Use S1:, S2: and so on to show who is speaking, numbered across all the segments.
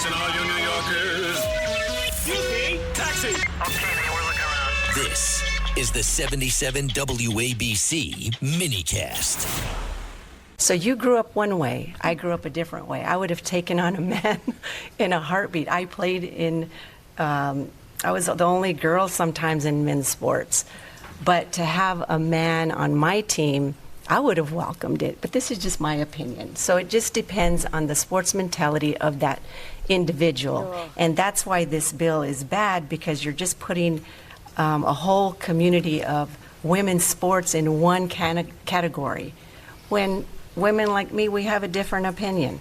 S1: Attention all you New Yorkers. Excuse me, taxi.
S2: Okay, man, we're looking around.
S3: This is the 77 WABC minicast.
S4: So you grew up one way. I grew up a different way. I would have taken on a man in a heartbeat. I played in, I was the only girl sometimes in men's sports. But to have a man on my team, I would have welcomed it. But this is just my opinion. So it just depends on the sports mentality of that individual. Oh. And that's why this bill is bad, because you're just putting a whole community of women's sports in one category. When women like me, we have a different opinion.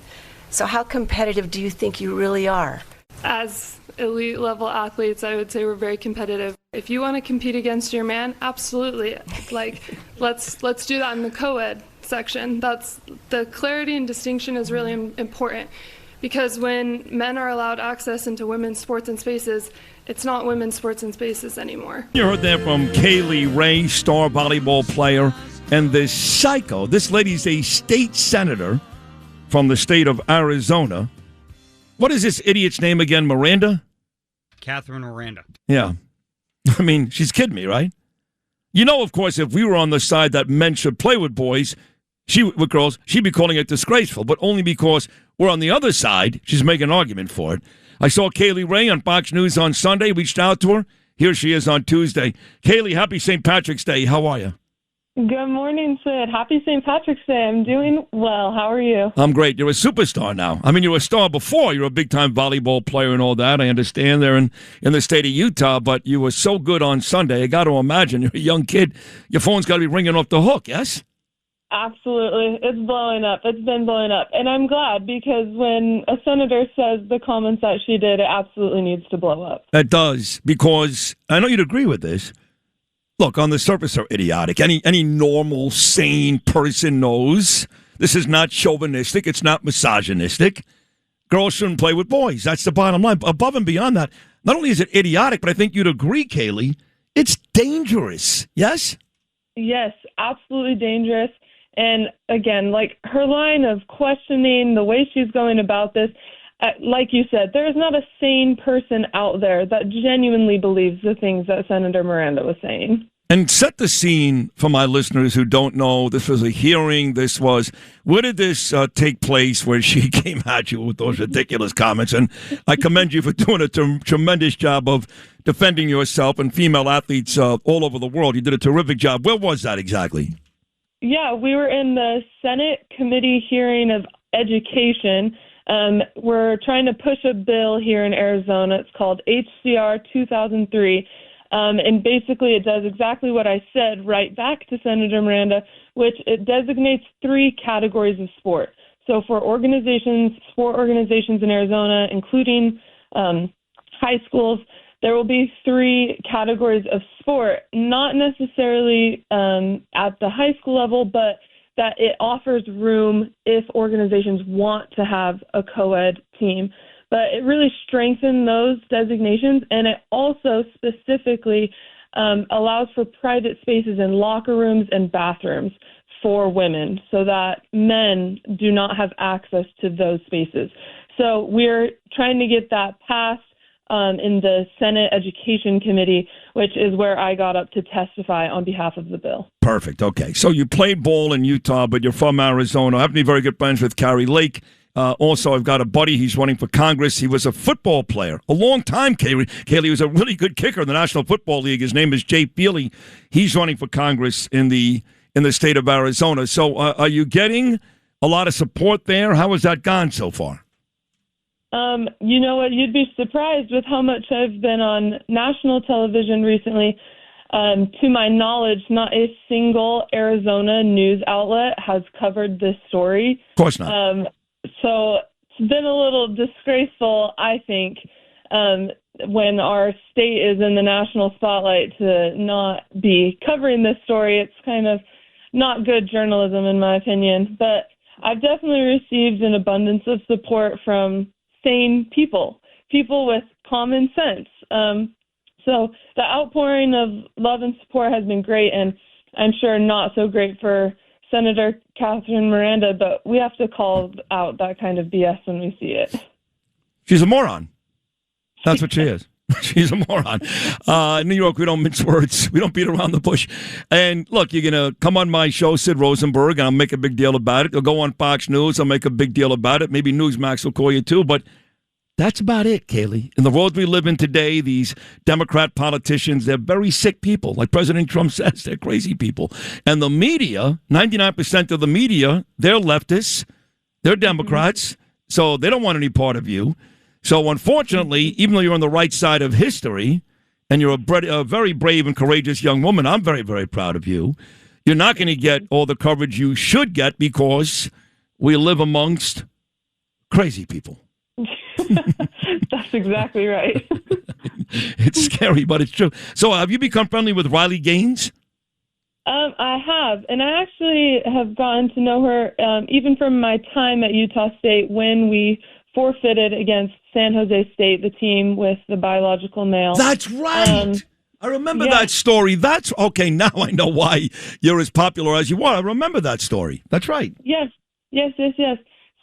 S4: So how competitive do you think you really are?
S5: As elite level athletes, I would say we're very competitive. If you want to compete against your man, absolutely. Like, let's do that in the co-ed section. That's the clarity and distinction is really important, because when men are allowed access into women's sports and spaces, it's not women's sports and spaces anymore.
S6: You heard that from Kaylie Ray, star volleyball player, and this psycho. This lady's a state senator from the state of Arizona. What is this idiot's name again? Miranda?
S7: Catherine Miranda.
S6: Yeah. I mean, she's kidding me, right? You know, of course, if we were on the side that men should play with boys, with girls, she'd be calling it disgraceful, but only because we're on the other side, she's making an argument for it. I saw Kaylie Ray on Fox News on Sunday, reached out to her. Here she is on Tuesday. Kaylie, happy St. Patrick's Day. How are you?
S8: Good morning, Sid. Happy St. Patrick's Day. I'm doing well. How are you?
S6: I'm great. You're a superstar now. I mean, you were a star before. You're a big-time volleyball player and all that. I understand there in the state of Utah, but you were so good on Sunday. I got to imagine you're a young kid. Your phone's got to be ringing off the hook, yes?
S8: Absolutely. It's blowing up. It's been blowing up. And I'm glad, because when a senator says the comments that she did, it absolutely needs to blow up.
S6: It does, because I know you'd agree with this. Look, on the surface, they're idiotic. Any normal, sane person knows this is not chauvinistic. It's not misogynistic. Girls shouldn't play with boys. That's the bottom line. Above and beyond that, not only is it idiotic, but I think you'd agree, Kaylie, it's dangerous. Yes?
S8: Yes, absolutely dangerous. And again, like her line of questioning, the way she's going about this, like you said, there is not a sane person out there that genuinely believes the things that Senator Miranda was saying.
S6: And set the scene for my listeners who don't know. This was a hearing. Where did this take place where she came at you with those ridiculous comments? And I commend you for doing a tremendous job of defending yourself and female athletes all over the world. You did a terrific job. Where was that exactly?
S8: Yeah, we were in the Senate Committee hearing of Education. We're trying to push a bill here in Arizona. It's called HCR 2003. And basically it does exactly what I said right back to Senator Miranda, which it designates 3 categories of sport. So for sport organizations in Arizona, including high schools, there will be 3 categories of sport, not necessarily at the high school level, but that it offers room if organizations want to have a co-ed team. But it really strengthened those designations, and it also specifically allows for private spaces in locker rooms and bathrooms for women so that men do not have access to those spaces. So we're trying to get that passed in the Senate Education Committee, which is where I got up to testify on behalf of the bill.
S6: Perfect. Okay. So you played ball in Utah, but you're from Arizona. I happen to be very good friends with Carrie Lake. Also, I've got a buddy. He's running for Congress. He was a football player a long time, Kaylie was a really good kicker in the National Football League. His name is Jay Feely. He's running for Congress in the state of Arizona. So are you getting a lot of support there? How has that gone so far?
S8: You know what? You'd be surprised with how much I've been on national television recently. To my knowledge, not a single Arizona news outlet has covered this story.
S6: Of course not.
S8: So it's been a little disgraceful, I think, when our state is in the national spotlight to not be covering this story. It's kind of not good journalism, in my opinion. But I've definitely received an abundance of support from sane people with common sense. So the outpouring of love and support has been great, and I'm sure not so great for Senator Catherine Miranda, but we have to call out that kind of BS when we see it.
S6: She's a moron. That's what she is. She's a moron. In New York, we don't mince words. We don't beat around the bush. And look, you're going to come on my show, Sid Rosenberg, and I'll make a big deal about it. You'll go on Fox News. I'll make a big deal about it. Maybe Newsmax will call you too. But that's about it, Kaylie. In the world we live in today, these Democrat politicians, they're very sick people. Like President Trump says, they're crazy people. And the media, 99% of the media, they're leftists. They're Democrats. So they don't want any part of you. So, unfortunately, even though you're on the right side of history and you're a very brave and courageous young woman, I'm very, very proud of you. You're not going to get all the coverage you should get because we live amongst crazy people.
S8: That's exactly right.
S6: It's scary, but it's true. So, have you become friendly with Riley Gaines?
S8: I have, and I actually have gotten to know her even from my time at Utah State when we forfeited against San Jose State, the team with the biological male.
S6: That's right. I remember that story. That's okay. Now I know why you're as popular as you are. I remember that story. That's right.
S8: Yes.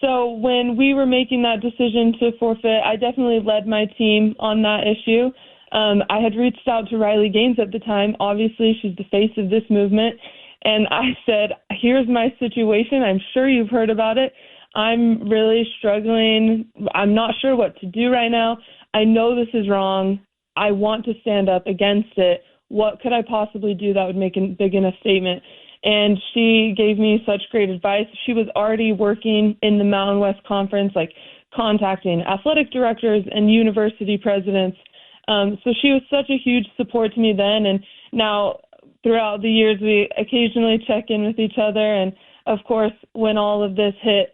S8: So when we were making that decision to forfeit, I definitely led my team on that issue. I had reached out to Riley Gaines at the time. Obviously, she's the face of this movement. And I said, here's my situation. I'm sure you've heard about it. I'm really struggling. I'm not sure what to do right now. I know this is wrong. I want to stand up against it. What could I possibly do that would make a big enough statement? And she gave me such great advice. She was already working in the Mountain West Conference, like contacting athletic directors and university presidents. So she was such a huge support to me then. And now throughout the years, we occasionally check in with each other. And of course, when all of this hit,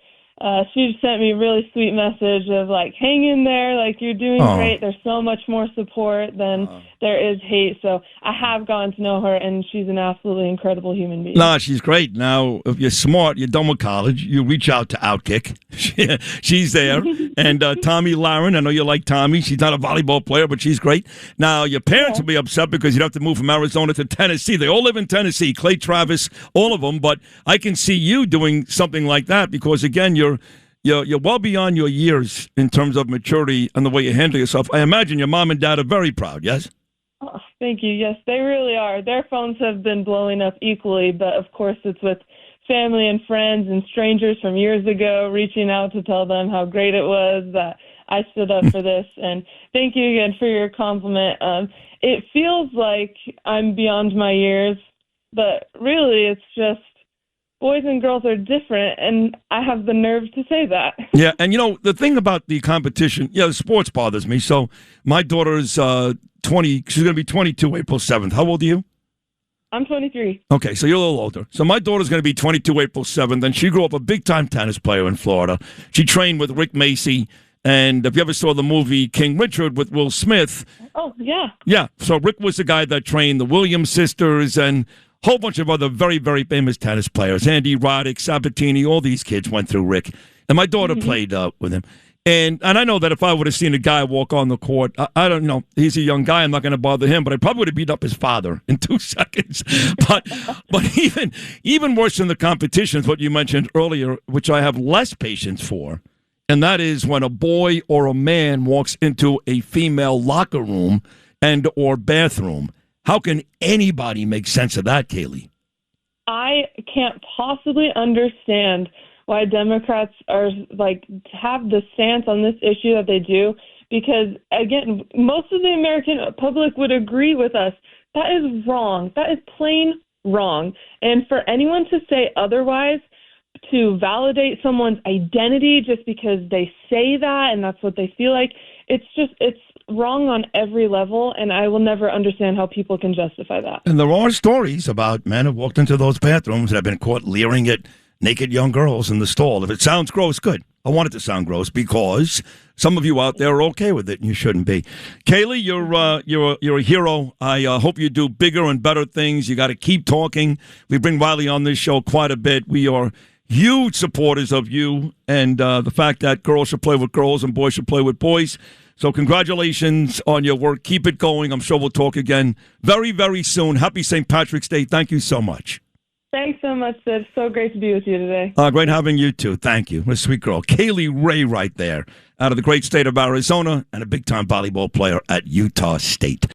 S8: she sent me a really sweet message of like, hang in there, like you're doing great. There's so much more support than there is hate. So I have gotten to know her, and she's an absolutely incredible human being.
S6: No, she's great. Now, if you're smart, you're done with college, you reach out to Outkick. She's there. And Tommy Laren, I know you like Tommy. She's not a volleyball player, but she's great. Now, your parents will be upset because you'd have to move from Arizona to Tennessee. They all live in Tennessee, Clay Travis, all of them. But I can see you doing something like that because, again, you're well beyond your years in terms of maturity and the way you handle yourself. I imagine your mom and dad are very proud, yes?
S8: Oh, thank you. Yes, they really are. Their phones have been blowing up equally, but of course it's with family and friends and strangers from years ago reaching out to tell them how great it was that I stood up for this. And thank you again for your compliment. It feels like I'm beyond my years, but really it's just boys and girls are different, and I have the nerve to say that.
S6: Yeah, and the thing about the competition, the sports bothers me. So my daughter is 20, she's going to be 22 April 7th. How old are you?
S8: I'm 23.
S6: Okay, so you're a little older. So my daughter's going to be 22 April 7th, and she grew up a big-time tennis player in Florida. She trained with Rick Macy, and if you ever saw the movie King Richard with Will Smith.
S8: Oh, yeah.
S6: Yeah, so Rick was the guy that trained the Williams sisters and a whole bunch of other very, very famous tennis players. Andy Roddick, Sabatini, all these kids went through Rick. And my daughter played with him. And I know that if I would have seen a guy walk on the court, I don't know, he's a young guy, I'm not going to bother him, but I probably would have beat up his father in 2 seconds. But even worse than the competition is what you mentioned earlier, which I have less patience for, and that is when a boy or a man walks into a female locker room and or bathroom. How can anybody make sense of that, Kaylie?
S8: I can't possibly understand why Democrats are have the stance on this issue that they do, because again, most of the American public would agree with us. That is wrong. That is plain wrong. And for anyone to say otherwise, to validate someone's identity just because they say that and that's what they feel like, it's wrong on every level, and I will never understand how people can justify that.
S6: And there are stories about men who walked into those bathrooms and have been caught leering at naked young girls in the stall. If it sounds gross, good. I want it to sound gross because some of you out there are okay with it, and you shouldn't be. Kaylie, you're a hero. I hope you do bigger and better things. You got to keep talking. We bring Riley on this show quite a bit. We are huge supporters of you and the fact that girls should play with girls and boys should play with boys. So congratulations on your work. Keep it going. I'm sure we'll talk again very, very soon. Happy St. Patrick's Day. Thank you so much.
S8: Thanks so much, Sid. So great to be with you today.
S6: Great having you too. Thank you. What a sweet girl. Kaylie Ray right there, out of the great state of Arizona, and a big-time volleyball player at Utah State.